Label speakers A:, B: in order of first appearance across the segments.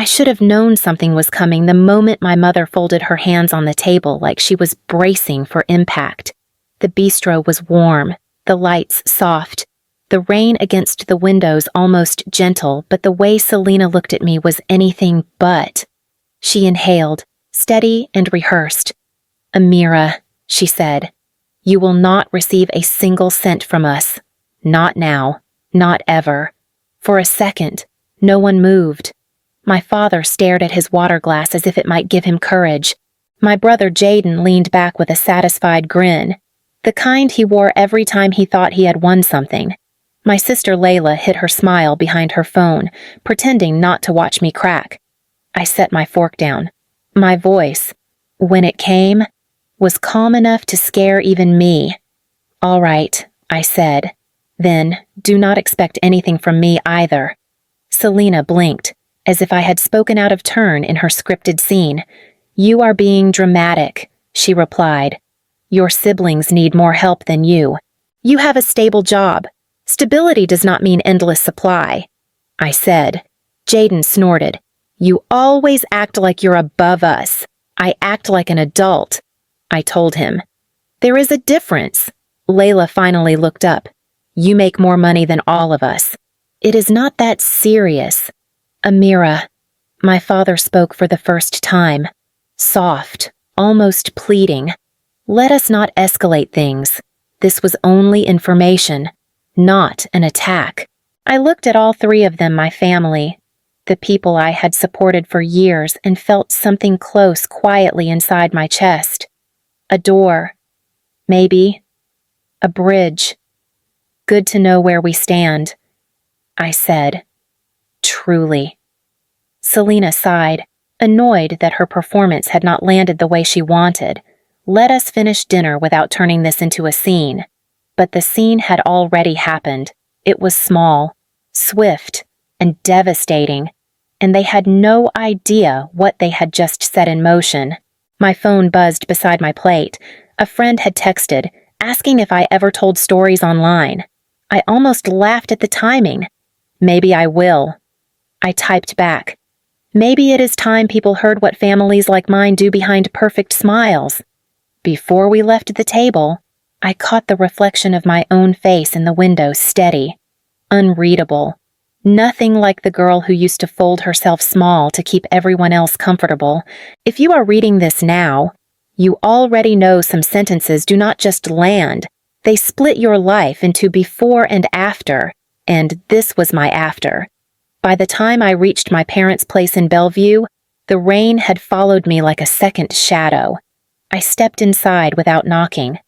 A: I should have known something was coming the moment my mother folded her hands on the table like she was bracing for impact. The bistro was warm, the lights soft, the rain against the windows almost gentle, but the way Selena looked at me was anything but. She inhaled, steady and rehearsed. "Amira," she said, "you will not receive a single cent from us. Not now. Not ever." For a second, no one moved. My father stared at his water glass as if it might give him courage. My brother Jaden leaned back with a satisfied grin, the kind he wore every time he thought he had won something. My sister Layla hid her smile behind her phone, pretending not to watch me crack. I set my fork down. My voice, when it came, was calm enough to scare even me. "All right," I said. "Then, do not expect anything from me either." Selena blinked, as if I had spoken out of turn in her scripted scene. "You are being dramatic," she replied. "Your siblings need more help than you. You have a stable job. Stability does not mean endless supply." I said. Jaden snorted. "You always act like you're above us." "I act like an adult," I told him. "There is a difference." Layla finally looked up. "You make more money than all of us." "It is not that serious." "Amira," my father spoke for the first time. Soft, almost pleading. "Let us not escalate things. This was only information, not an attack." I looked at all three of them, my family, the people I had supported for years, and felt something close quietly inside my chest. A door. Maybe. A bridge. "Good to know where we stand," I said. Truly. Selena sighed, annoyed that her performance had not landed the way she wanted. Let us finish dinner without turning this into a scene. But the scene had already happened. It was small, swift, and devastating, and they had no idea what they had just set in motion. My phone buzzed beside my plate. A friend had texted, asking if I ever told stories online. I almost laughed at the timing. "Maybe I will." I typed back. "Maybe it is time people heard what families like mine do behind perfect smiles." Before we left the table, I caught the reflection of my own face in the window steady, unreadable. Nothing like the girl who used to fold herself small to keep everyone else comfortable. If you are reading this now, you already know some sentences do not just land, they split your life into before and after, and this was my after. By the time I reached my parents' place in Bellevue, the rain had followed me like a second shadow. I stepped inside without knocking.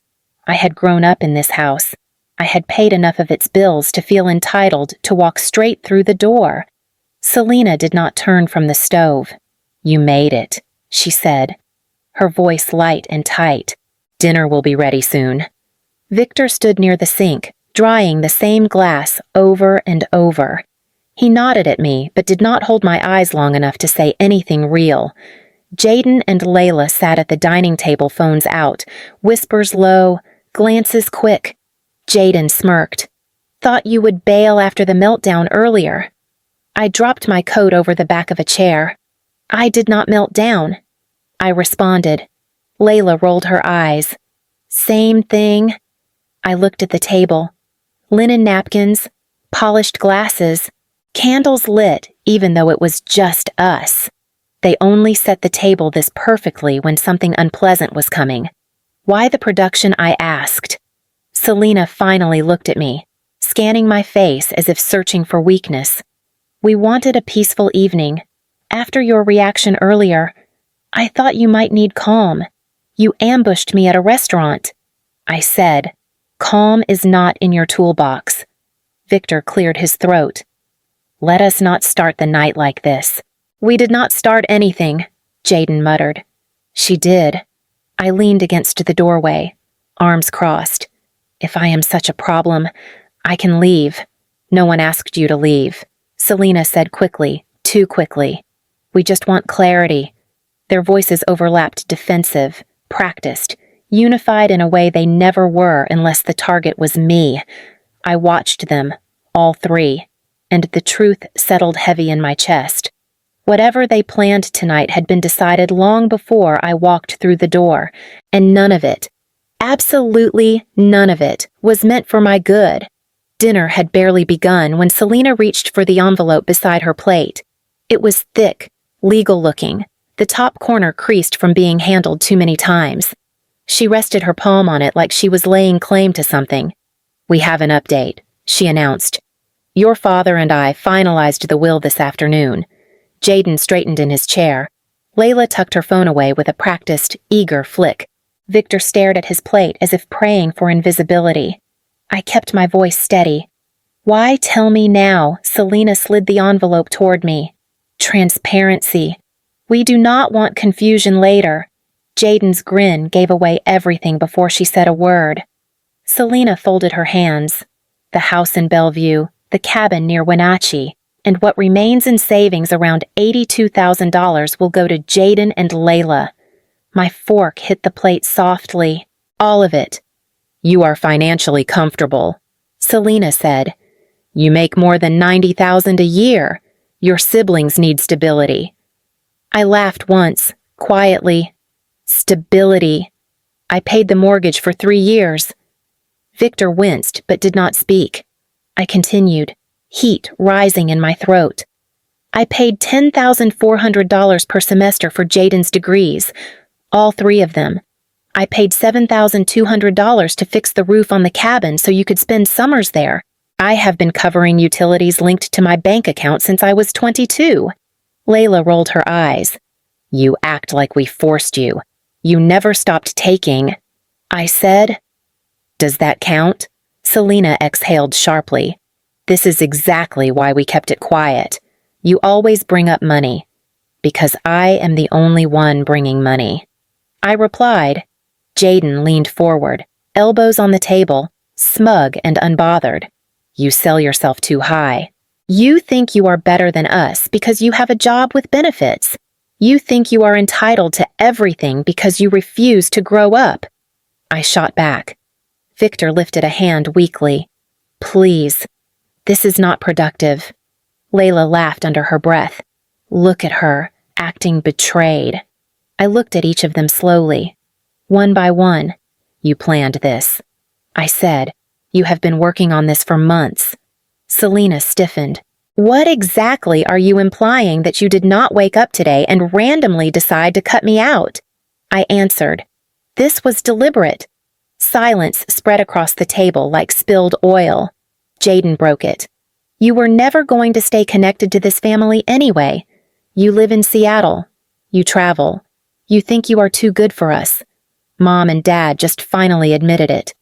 A: I had grown up in this house. I had paid enough of its bills to feel entitled to walk straight through the door. Selena did not turn from the stove. "You made it," she said, her voice light and tight. "Dinner will be ready soon." Victor stood near the sink, drying the same glass over and over. He nodded at me, but did not hold my eyes long enough to say anything real. Jaden and Layla sat at the dining table, phones out, whispers low, glances quick. Jaden smirked. "Thought you would bail after the meltdown earlier." I dropped my coat over the back of a chair. "I did not melt down," I responded. Layla rolled her eyes. "Same thing." I looked at the table. Linen napkins, polished glasses, candles lit even though it was just us. They only set the table this perfectly when something unpleasant was coming. "Why the production?" I asked. Selena finally looked at me, scanning my face as if searching for weakness. "We wanted a peaceful evening. After your reaction earlier, I thought you might need calm. You ambushed me at a restaurant." I said, "Calm is not in your toolbox." Victor cleared his throat. "Let us not start the night like this." "We did not start anything," Jaden muttered. "She did." I leaned against the doorway, arms crossed. "If I am such a problem, I can leave." "No one asked you to leave," Selena said quickly, too quickly. "We just want clarity." Their voices overlapped, defensive, practiced, unified in a way they never were unless the target was me. I watched them, all three, and the truth settled heavy in my chest. Whatever they planned tonight had been decided long before I walked through the door, and none of it, absolutely none of it, was meant for my good. Dinner had barely begun when Selena reached for the envelope beside her plate. It was thick, legal-looking, the top corner creased from being handled too many times. She rested her palm on it like she was laying claim to something. "We have an update," she announced. "Your father and I finalized the will this afternoon." Jaden straightened in his chair. Layla tucked her phone away with a practiced, eager flick. Victor stared at his plate as if praying for invisibility. I kept my voice steady. "Why tell me now?" Selena slid the envelope toward me. "Transparency. We do not want confusion later." Jaden's grin gave away everything before she said a word. Selena folded her hands. "The house in Bellevue, the cabin near Wenatchee, and what remains in savings around $82,000 will go to Jaden and Layla." My fork hit the plate softly. "All of it." "You are financially comfortable," Selena said. "You make more than $90,000 a year. Your siblings need stability." I laughed once, quietly. Stability. I paid the mortgage for 3 years. Victor winced but did not speak. I continued, heat rising in my throat. "I paid $10,400 per semester for Jaden's degrees, all 3 of them. I paid $7,200 to fix the roof on the cabin so you could spend summers there. I have been covering utilities linked to my bank account since I was 22. Layla rolled her eyes. "You act like we forced you. You never stopped taking." I said. "Does that count?" Selena exhaled sharply. "This is exactly why we kept it quiet. You always bring up money. Because I am the only one bringing money." I replied. Jaden leaned forward, elbows on the table, smug and unbothered. "You sell yourself too high. You think you are better than us because you have a job with benefits. You think you are entitled to everything because you refuse to grow up." I shot back. Victor lifted a hand weakly. "Please, this is not productive." Layla laughed under her breath. Look at her, acting betrayed. I looked at each of them slowly. One by one. "You planned this," I said. "You have been working on this for months." Selena stiffened. "What exactly are you implying that you did not wake up today and randomly decide to cut me out?" I answered. "This was deliberate." Silence spread across the table like spilled oil. Jaden broke it. "You were never going to stay connected to this family anyway. You live in Seattle. You travel. You think you are too good for us." Mom and Dad just finally admitted it.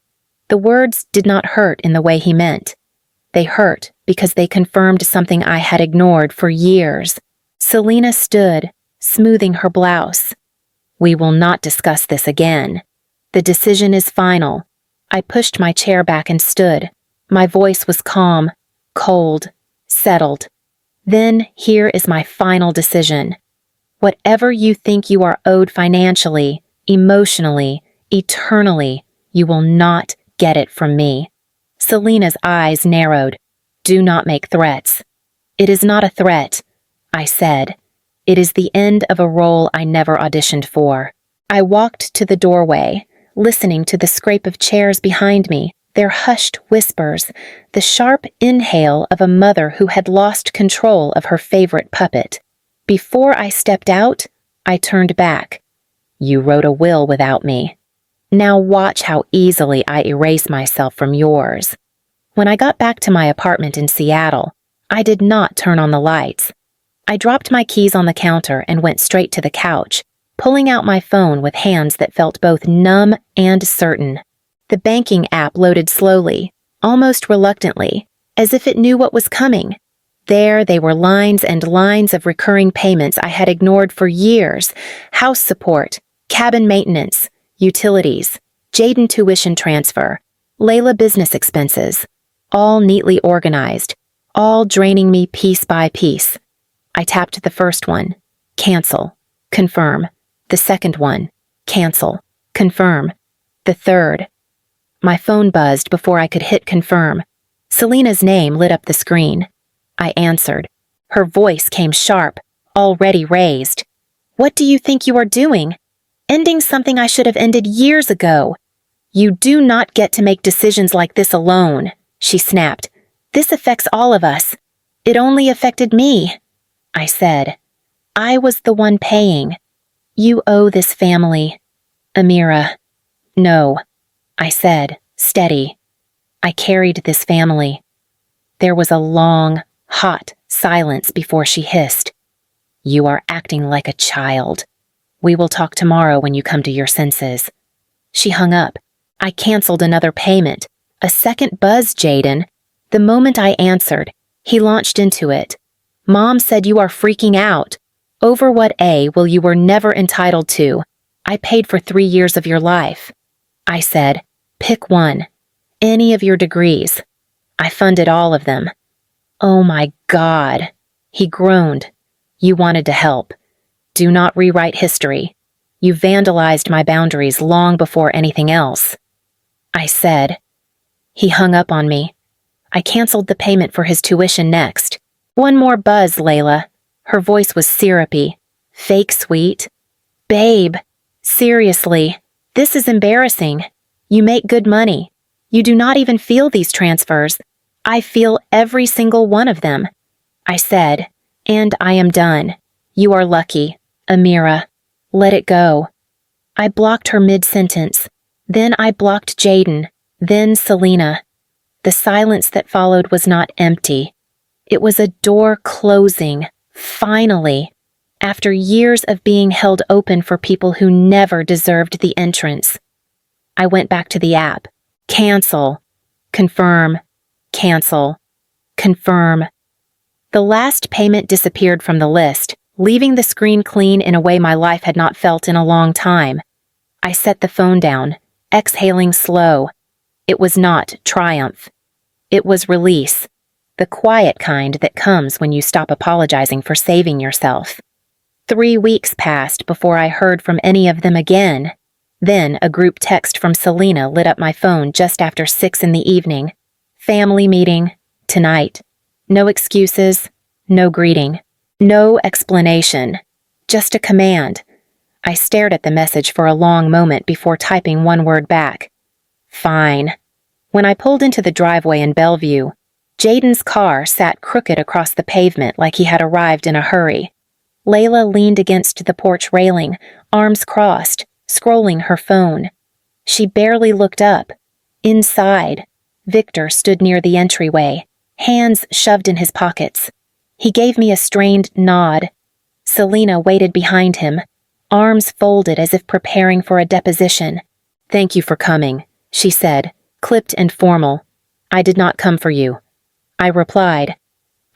A: The words did not hurt in the way he meant. They hurt because they confirmed something I had ignored for years. Selena stood, smoothing her blouse. "We will not discuss this again. The decision is final." I pushed my chair back and stood. My voice was calm, cold, settled. "Then here is my final decision. Whatever you think you are owed financially, emotionally, eternally, you will not get it from me." Selena's eyes narrowed. "Do not make threats." "It is not a threat," I said. "It is the end of a role I never auditioned for." I walked to the doorway, listening to the scrape of chairs behind me, their hushed whispers, the sharp inhale of a mother who had lost control of her favorite puppet. Before I stepped out, I turned back. "You wrote a will without me. Now watch how easily I erase myself from yours." When I got back to my apartment in Seattle, I did not turn on the lights. I dropped my keys on the counter and went straight to the couch, pulling out my phone with hands that felt both numb and certain. The banking app loaded slowly, almost reluctantly, as if it knew what was coming. There they were, lines and lines of recurring payments I had ignored for years: house support, cabin maintenance, utilities, Jaden tuition transfer, Layla business expenses, all neatly organized, all draining me piece by piece. I tapped the first one, cancel, confirm. The second one, cancel, confirm. The third. My phone buzzed before I could hit confirm. Selena's name lit up the screen. I answered. Her voice came sharp, already raised. What do you think you are doing? Ending something I should have ended years ago. You do not get to make decisions like this alone, she snapped. This affects all of us. It only affected me, I said. I was the one paying. You owe this family. Amira. No, I said, steady. I carried this family. There was a long, hot silence before she hissed. You are acting like a child. We will talk tomorrow when you come to your senses. She hung up. I canceled another payment. A second buzz, Jaden. The moment I answered, he launched into it. Mom said you are freaking out. Over what will you were never entitled to. I paid for 3 years of your life. I said, pick one. Any of your degrees. I funded all of them. Oh my God. He groaned. You wanted to help. Do not rewrite history. You vandalized my boundaries long before anything else. I said. He hung up on me. I canceled the payment for his tuition next. One more buzz, Layla. Her voice was syrupy. Fake sweet. Babe, seriously, this is embarrassing. You make good money. You do not even feel these transfers. I feel every single one of them. I said, and I am done. You are lucky. Amira, let it go. I blocked her mid-sentence. Then I blocked Jaden. Then Selena. The silence that followed was not empty. It was a door closing, finally, after years of being held open for people who never deserved the entrance. I went back to the app. Cancel. Confirm. Cancel. Confirm. The last payment disappeared from the list, leaving the screen clean in a way my life had not felt in a long time. I set the phone down, exhaling slow. It was not triumph. It was release, the quiet kind that comes when you stop apologizing for saving yourself. 3 weeks passed before I heard from any of them again. Then a group text from Selena lit up my phone just after 6 in the evening. Family meeting, tonight. No excuses, no greeting, no explanation, just a command. I stared at the message for a long moment before typing one word back. Fine. When I pulled into the driveway in Bellevue, Jaden's car sat crooked across the pavement like he had arrived in a hurry. Layla leaned against the porch railing, arms crossed, scrolling her phone. She barely looked up. Inside, Victor stood near the entryway, hands shoved in his pockets. He gave me a strained nod. Selena waited behind him, arms folded as if preparing for a deposition. Thank you for coming, she said, clipped and formal. I did not come for you. I replied,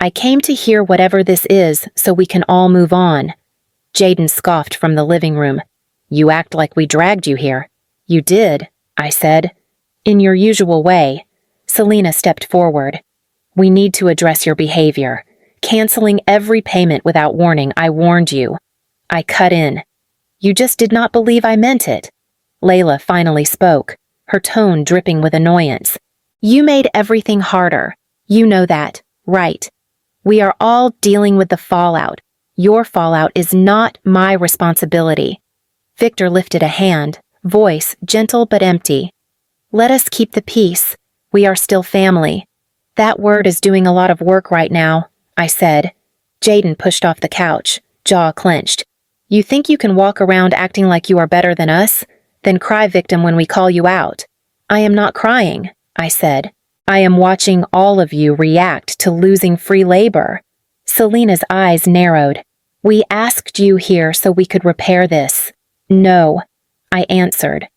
A: I came to hear whatever this is so we can all move on. Jaden scoffed from the living room. You act like we dragged you here. You did, I said. In your usual way. Selena stepped forward. We need to address your behavior. Canceling every payment without warning, I warned you. I cut in. You just did not believe I meant it. Layla finally spoke, her tone dripping with annoyance. You made everything harder. You know that, right? We are all dealing with the fallout. Your fallout is not my responsibility. Victor lifted a hand, voice gentle but empty. Let us keep the peace. We are still family. That word is doing a lot of work right now, I said. Jaden pushed off the couch, jaw clenched. You think you can walk around acting like you are better than us? Then cry victim when we call you out. I am not crying, I said. I am watching all of you react to losing free labor. Selena's eyes narrowed. We asked you here so we could repair this. No, I answered.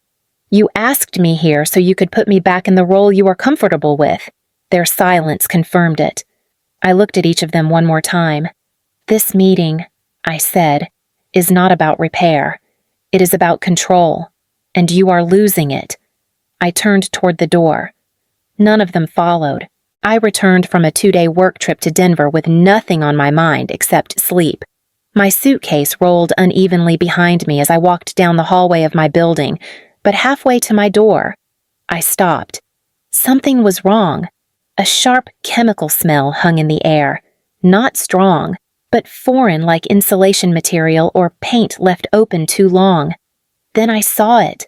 A: You asked me here so you could put me back in the role you are comfortable with. Their silence confirmed it. I looked at each of them one more time. This meeting, I said, is not about repair. It is about control, and you are losing it. I turned toward the door. None of them followed. I returned from a 2-day work trip to Denver with nothing on my mind except sleep. My suitcase rolled unevenly behind me as I walked down the hallway of my building, but halfway to my door, I stopped. Something was wrong. A sharp chemical smell hung in the air. Not strong, but foreign like insulation material or paint left open too long. Then I saw it.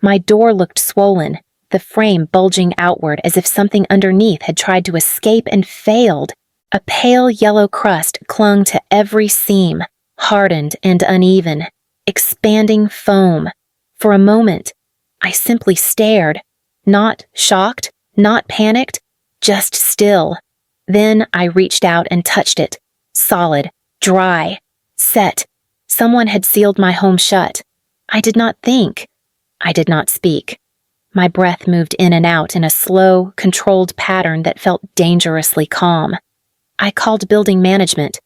A: My door looked swollen, the frame bulging outward as if something underneath had tried to escape and failed. A pale yellow crust clung to every seam, hardened and uneven, expanding foam. For a moment, I simply stared, not shocked, not panicked, just still. Then I reached out and touched it, solid, dry, set. Someone had sealed my home shut. I did not think. I did not speak. My breath moved in and out in a slow, controlled pattern that felt dangerously calm. I called building management.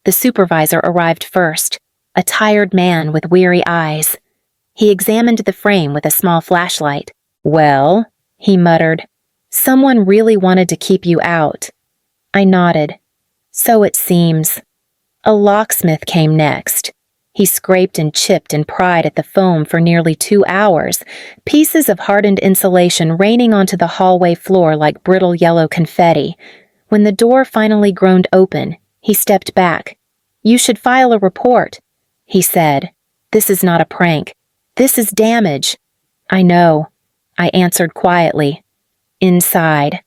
A: The supervisor arrived first, a tired man with weary eyes. He examined the frame with a small flashlight. "Well," he muttered, "someone really wanted to keep you out." I nodded. "So it seems." A locksmith came next. He scraped and chipped and pried at the foam for nearly 2 hours, pieces of hardened insulation raining onto the hallway floor like brittle yellow confetti. When the door finally groaned open, he stepped back. "You should file a report," he said. "This is not a prank. This is damage." "I know," I answered quietly. Inside,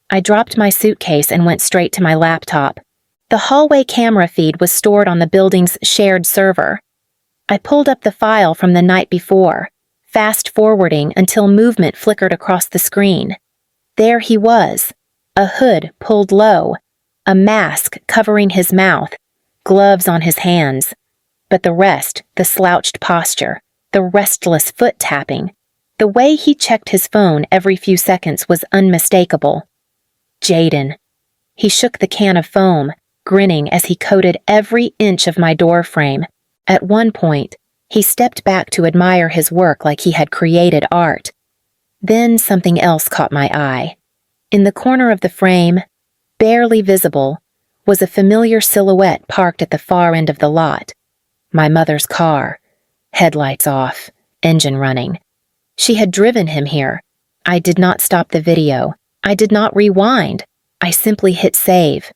A: I dropped my suitcase and went straight to my laptop. The hallway camera feed was stored on the building's shared server. I pulled up the file from the night before, fast-forwarding until movement flickered across the screen. There he was, a hood pulled low, a mask covering his mouth, gloves on his hands. But the rest, the slouched posture, the restless foot-tapping, the way he checked his phone every few seconds was unmistakable. Jaden. He shook the can of foam, grinning as he coated every inch of my door frame. At one point, he stepped back to admire his work like he had created art. Then something else caught my eye. In the corner of the frame, barely visible, was a familiar silhouette parked at the far end of the lot. My mother's car, headlights off, engine running. She had driven him here. I did not stop the video. I did not rewind. I simply hit save.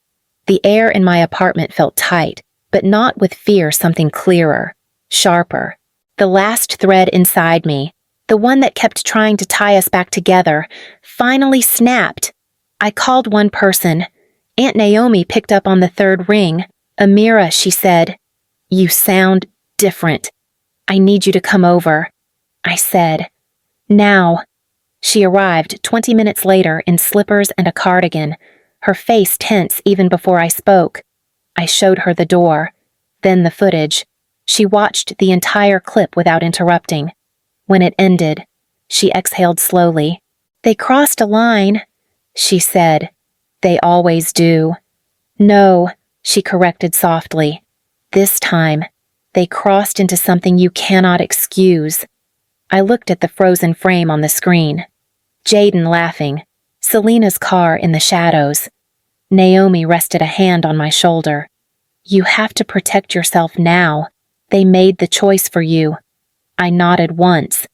A: The air in my apartment felt tight, but not with fear, something clearer, sharper. The last thread inside me, the one that kept trying to tie us back together, finally snapped. I called one person. Aunt Naomi picked up on the third ring. "Amira," she said, "you sound different. I need you to come over." I said, "Now." She arrived 20 minutes later in slippers and a cardigan, her face tense even before I spoke. I showed her the door, then the footage. She watched the entire clip without interrupting. When it ended, she exhaled slowly. "They crossed a line," she said. "They always do." "No," she corrected softly. "This time, they crossed into something you cannot excuse." I looked at the frozen frame on the screen. Jaden laughing, Selena's car in the shadows. Naomi rested a hand on my shoulder. "You have to protect yourself now. They made the choice for you." I nodded once,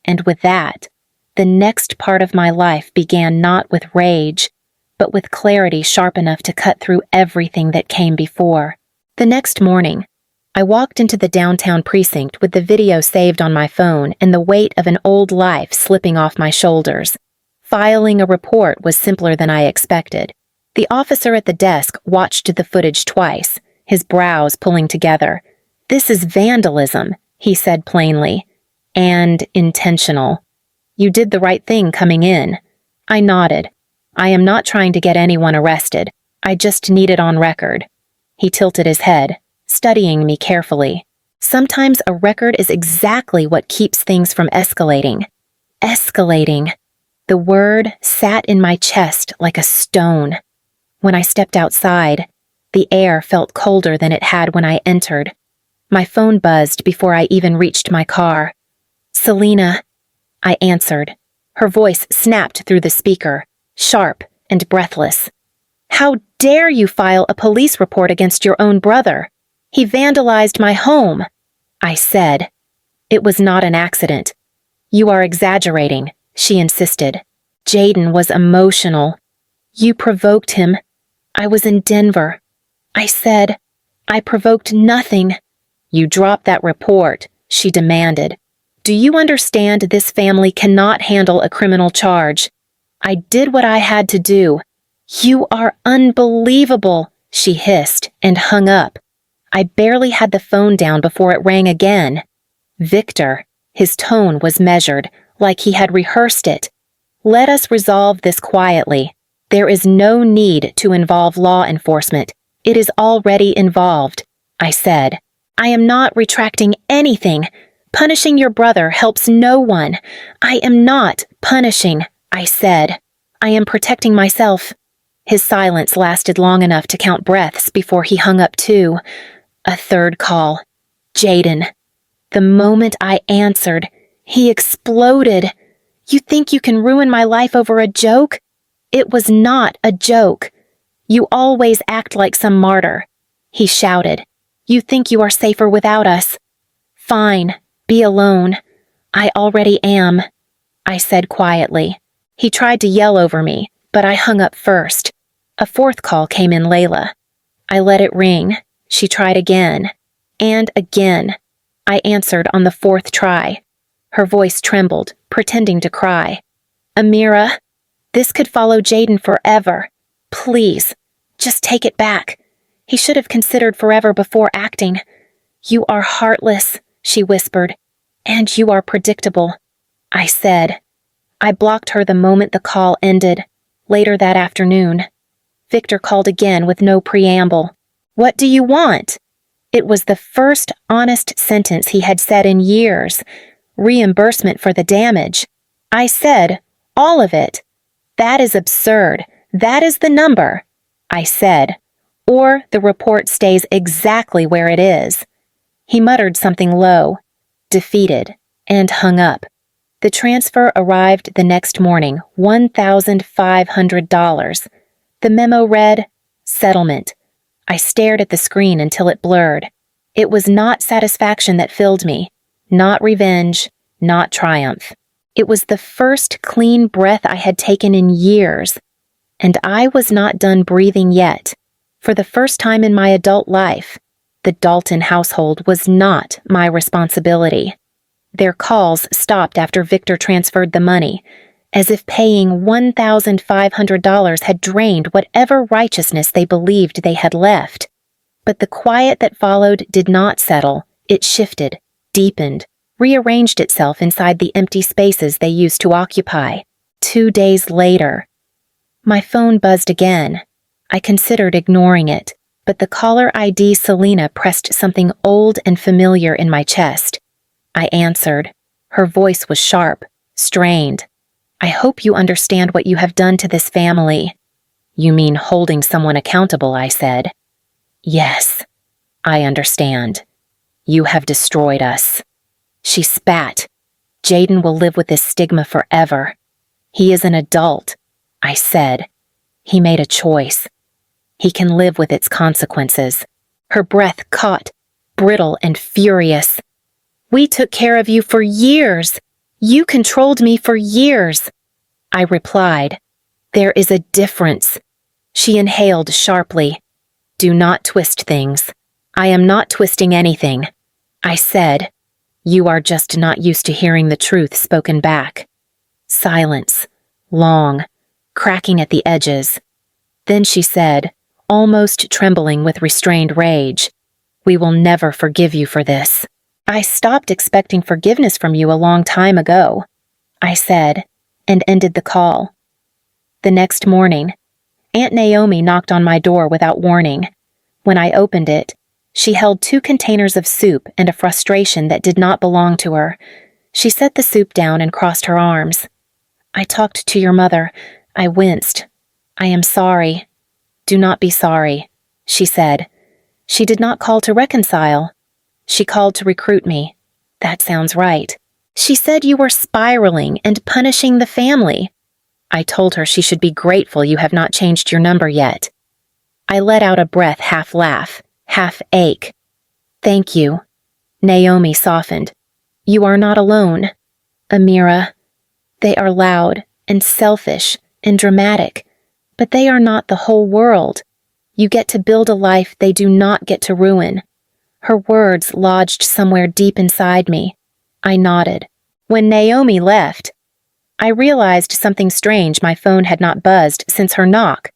A: and with that, the next part of my life began not with rage, but with clarity sharp enough to cut through everything that came before. The next morning, I walked into the downtown precinct with the video saved on my phone and the weight of an old life slipping off my shoulders. Filing a report was simpler than I expected. The officer at the desk watched the footage twice, his brows pulling together. "This is vandalism," he said plainly, "and intentional. You did the right thing coming in." I nodded. "I am not trying to get anyone arrested. I just need it on record." He tilted his head, studying me carefully. Sometimes a record is exactly what keeps things from escalating. Escalating. The word sat in my chest like a stone. When I stepped outside, the air felt colder than it had when I entered. My phone buzzed before I even reached my car. "Selena," I answered. Her voice snapped through the speaker, sharp and breathless. "How dare you file a police report against your own brother? He vandalized my home," I said. "It was not an accident." "You are exaggerating," she insisted. "Jaden was emotional. You provoked him. I was in Denver." I said, I provoked nothing. You dropped that report, she demanded. Do you understand this family cannot handle a criminal charge? I did what I had to do. You are unbelievable, she hissed and hung up. I barely had the phone down before it rang again. Victor, his tone was measured, like he had rehearsed it. Let us resolve this quietly. There is no need to involve law enforcement. It is already involved, I said. I am not retracting anything. Punishing your brother helps no one. I am not punishing, I said. I am protecting myself. His silence lasted long enough to count breaths before he hung up too. A third call. Jaden. The moment I answered, he exploded. You think you can ruin my life over a joke? It was not a joke. You always act like some martyr, he shouted. You think you are safer without us. Fine, be alone. I already am, I said quietly. He tried to yell over me, but I hung up first. A fourth call came in Layla. I let it ring. She tried again. And again. I answered on the fourth try. Her voice trembled, pretending to cry. Amira, this could follow Jaden forever. Please, just take it back. He should have considered forever before acting. You are heartless, she whispered. And you are predictable, I said. I blocked her the moment the call ended. Later that afternoon, Victor called again with no preamble. What do you want? It was the first honest sentence he had said in years. Reimbursement for the damage. I said, all of it. That is absurd. That is the number, I said. Or the report stays exactly where it is. He muttered something low, defeated, and hung up. The transfer arrived the next morning, $1,500. The memo read, settlement. I stared at the screen until it blurred. It was not satisfaction that filled me, not revenge, not triumph. It was the first clean breath I had taken in years, and I was not done breathing yet. For the first time in my adult life, the Dalton household was not my responsibility. Their calls stopped after Victor transferred the money, as if paying $1,500 had drained whatever righteousness they believed they had left. But the quiet that followed did not settle. It shifted, deepened, rearranged itself inside the empty spaces they used to occupy. 2 days later, my phone buzzed again. I considered ignoring it, but the caller ID Selena pressed something old and familiar in my chest. I answered. Her voice was sharp, strained. I hope you understand what you have done to this family. You mean holding someone accountable, I said. Yes, I understand. You have destroyed us. She spat. Jaden will live with this stigma forever. He is an adult, I said. He made a choice. He can live with its consequences. Her breath caught, brittle and furious. We took care of you for years. You controlled me for years. I replied. There is a difference. She inhaled sharply. Do not twist things. I am not twisting anything. I said. You are just not used to hearing the truth spoken back. Silence. Long. Cracking at the edges. Then she said, almost trembling with restrained rage, We will never forgive you for this. I stopped expecting forgiveness from you a long time ago, I said, and ended the call. The next morning, Aunt Naomi knocked on my door without warning. When I opened it, she held 2 containers of soup and a frustration that did not belong to her. She set the soup down and crossed her arms. I talked to your mother. I winced. I am sorry. Do not be sorry, she said. She did not call to reconcile. She called to recruit me. That sounds right. She said you were spiraling and punishing the family. I told her she should be grateful you have not changed your number yet. I let out a breath, half laugh, half ache. Thank you. Naomi softened. You are not alone. Amira, they are loud and selfish and dramatic, but they are not the whole world. You get to build a life they do not get to ruin." Her words lodged somewhere deep inside me. I nodded. When Naomi left, I realized something strange. My phone had not buzzed since her knock.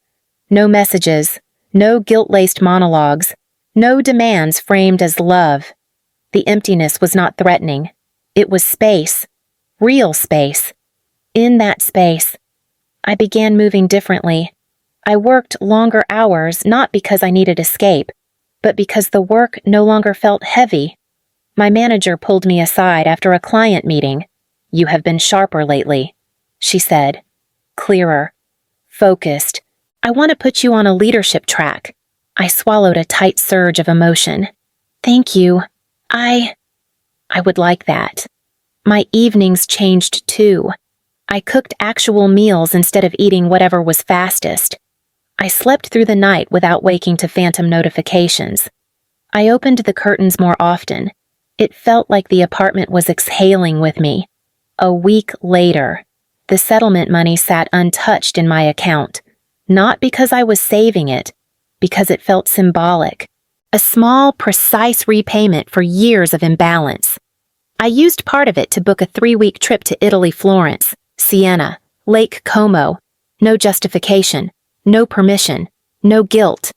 A: No messages, no guilt-laced monologues, no demands framed as love. The emptiness was not threatening. It was space. Real space. In that space, I began moving differently. I worked longer hours, not because I needed escape, but because the work no longer felt heavy. My manager pulled me aside after a client meeting. "You have been sharper lately," she said. "Clearer. Focused. I want to put you on a leadership track." I swallowed a tight surge of emotion. "Thank you. I would like that." My evenings changed too. I cooked actual meals instead of eating whatever was fastest. I slept through the night without waking to phantom notifications. I opened the curtains more often. It felt like the apartment was exhaling with me. A week later, the settlement money sat untouched in my account. Not because I was saving it, because it felt symbolic. A small, precise repayment for years of imbalance. I used part of it to book a 3-week trip to Italy, Florence, Siena, Lake Como. No justification, no permission, no guilt.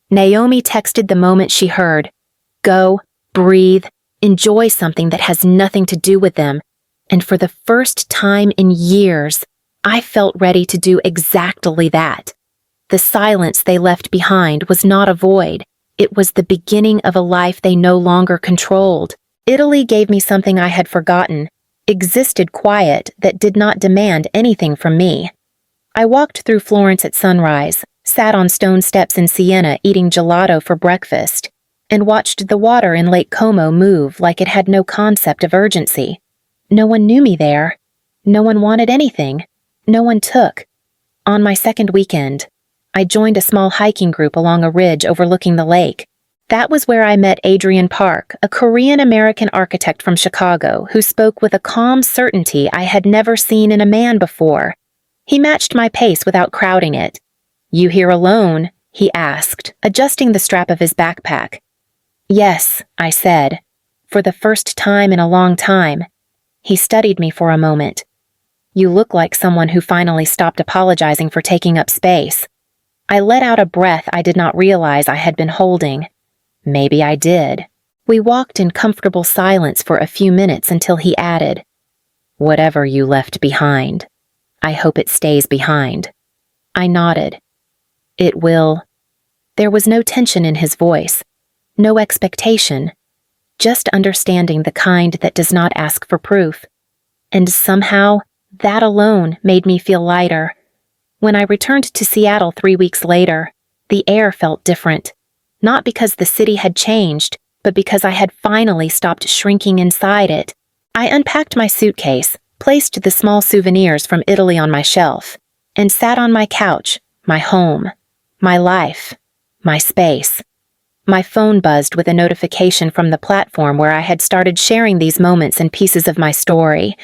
A: Naomi texted the moment she heard. Go, breathe, enjoy something that has nothing to do with them. And for the first time in years, I felt ready to do exactly that. The silence they left behind was not a void. It was the beginning of a life they no longer controlled. Italy gave me something I had forgotten, existed quiet that did not demand anything from me. I walked through Florence at sunrise, sat on stone steps in Siena eating gelato for breakfast, and watched the water in Lake Como move like it had no concept of urgency. No one knew me there. No one wanted anything. No one took. On my second weekend, I joined a small hiking group along a ridge overlooking the lake. That was where I met Adrian Park, a Korean-American architect from Chicago who spoke with a calm certainty I had never seen in a man before. He matched my pace without crowding it. "You here alone?" he asked, adjusting the strap of his backpack. "Yes," I said, for the first time in a long time. He studied me for a moment. "You look like someone who finally stopped apologizing for taking up space." I let out a breath I did not realize I had been holding. Maybe I did. We walked in comfortable silence for a few minutes until he added, "Whatever you left behind, I hope it stays behind." I nodded. "It will." There was no tension in his voice, no expectation, just understanding the kind that does not ask for proof. And somehow, that alone made me feel lighter. When I returned to Seattle 3 weeks later, the air felt different. Not because the city had changed, but because I had finally stopped shrinking inside it. I unpacked my suitcase, placed the small souvenirs from Italy on my shelf, and sat on my couch, my home, my life, my space. My phone buzzed with a notification from the platform where I had started sharing these moments and pieces of my story.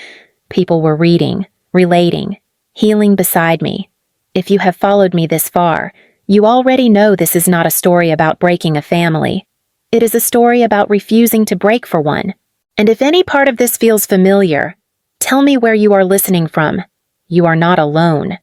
A: People were reading, relating, healing beside me. If you have followed me this far, you already know this is not a story about breaking a family. It is a story about refusing to break for one. And if any part of this feels familiar, tell me where you are listening from. You are not alone.